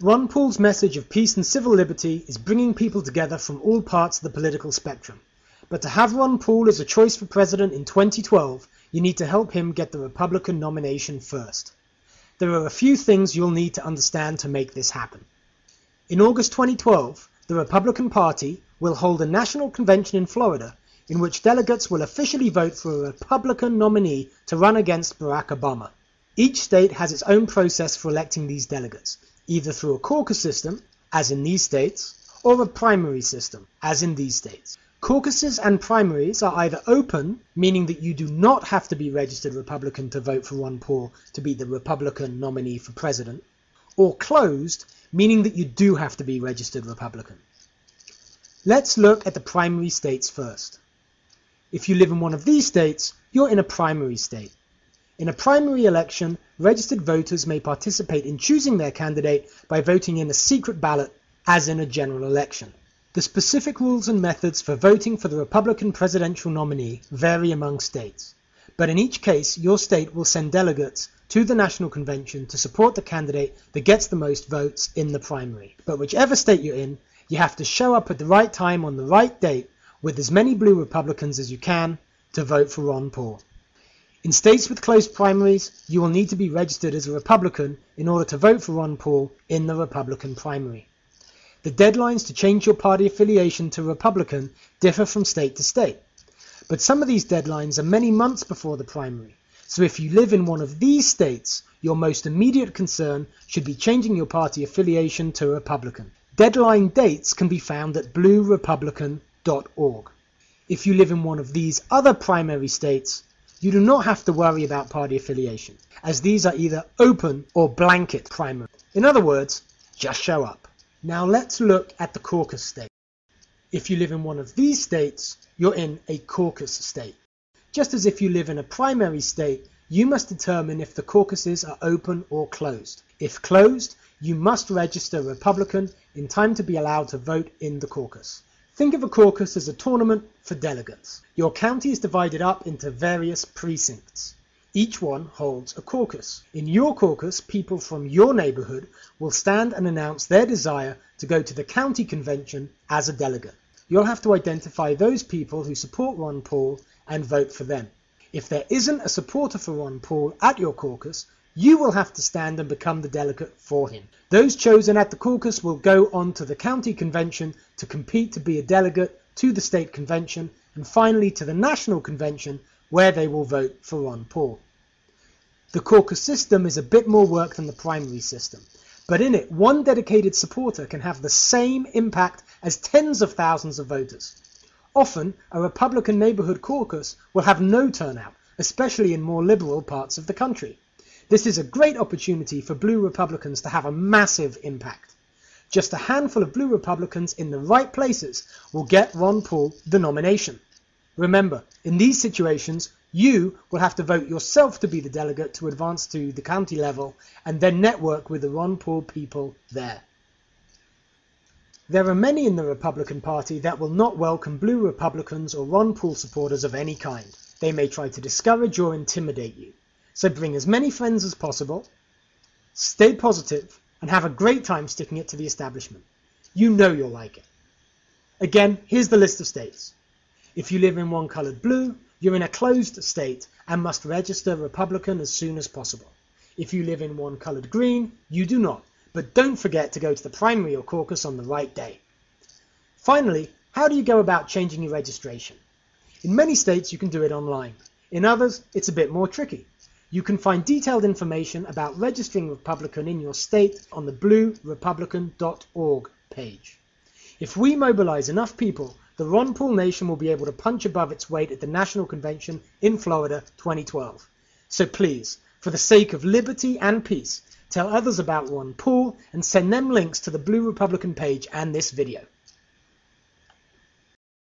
Ron Paul's message of peace and civil liberty is bringing people together from all parts of the political spectrum. But to have Ron Paul as a choice for president in 2012, you need to help him get the Republican nomination first. There are a few things you'll need to understand to make this happen. In August 2012, the Republican Party will hold a national convention in Florida in which delegates will officially vote for a Republican nominee to run against Barack Obama. Each state has its own process for electing these delegates, either through a caucus system, as in these states, or a primary system, as in these states. Caucuses and primaries are either open, meaning that you do not have to be registered Republican to vote for Ron Paul to be the Republican nominee for president, or closed, meaning that you do have to be registered Republican. Let's look at the primary states first. If you live in one of these states, you're in a primary state. In a primary election, registered voters may participate in choosing their candidate by voting in a secret ballot, as in a general election. The specific rules and methods for voting for the Republican presidential nominee vary among states, but in each case, your state will send delegates to the National Convention to support the candidate that gets the most votes in the primary. But whichever state you're in, you have to show up at the right time on the right date with as many blue Republicans as you can to vote for Ron Paul. In states with closed primaries, you will need to be registered as a Republican in order to vote for Ron Paul in the Republican primary. The deadlines to change your party affiliation to Republican differ from state to state, but some of these deadlines are many months before the primary, so if you live in one of these states, your most immediate concern should be changing your party affiliation to Republican. Deadline dates can be found at Bluerepublican.org. If you live in one of these other primary states, you do not have to worry about party affiliation, as these are either open or blanket primary. In other words, just show up. Now let's look at the caucus state. If you live in one of these states, you're in a caucus state. Just as if you live in a primary state, you must determine if the caucuses are open or closed. If closed, you must register Republican in time to be allowed to vote in the caucus. Think of a caucus as a tournament for delegates. Your county is divided up into various precincts. Each one holds a caucus. In your caucus, people from your neighborhood will stand and announce their desire to go to the county convention as a delegate. You'll have to identify those people who support Ron Paul and vote for them. If there isn't a supporter for Ron Paul at your caucus, you will have to stand and become the delegate for him. Those chosen at the caucus will go on to the county convention to compete to be a delegate to the state convention and finally to the national convention where they will vote for Ron Paul. The caucus system is a bit more work than the primary system, but in it, one dedicated supporter can have the same impact as tens of thousands of voters. Often, a Republican neighborhood caucus will have no turnout, especially in more liberal parts of the country. This is a great opportunity for blue Republicans to have a massive impact. Just a handful of blue Republicans in the right places will get Ron Paul the nomination. Remember, in these situations, you will have to vote yourself to be the delegate to advance to the county level and then network with the Ron Paul people there. There are many in the Republican Party that will not welcome blue Republicans or Ron Paul supporters of any kind. They may try to discourage or intimidate you. So bring as many friends as possible, stay positive, and have a great time sticking it to the establishment. You know you'll like it. Again, here's the list of states. If you live in one colored blue, you're in a closed state and must register Republican as soon as possible. If you live in one colored green, you do not, but don't forget to go to the primary or caucus on the right day. Finally, how do you go about changing your registration? In many states you can do it online. In others, it's a bit more tricky. You can find detailed information about registering Republican in your state on the Bluerepublican.org page. If we mobilize enough people, the Ron Paul Nation will be able to punch above its weight at the National Convention in Florida 2012. So please, for the sake of liberty and peace, tell others about Ron Paul and send them links to the Blue Republican page and this video.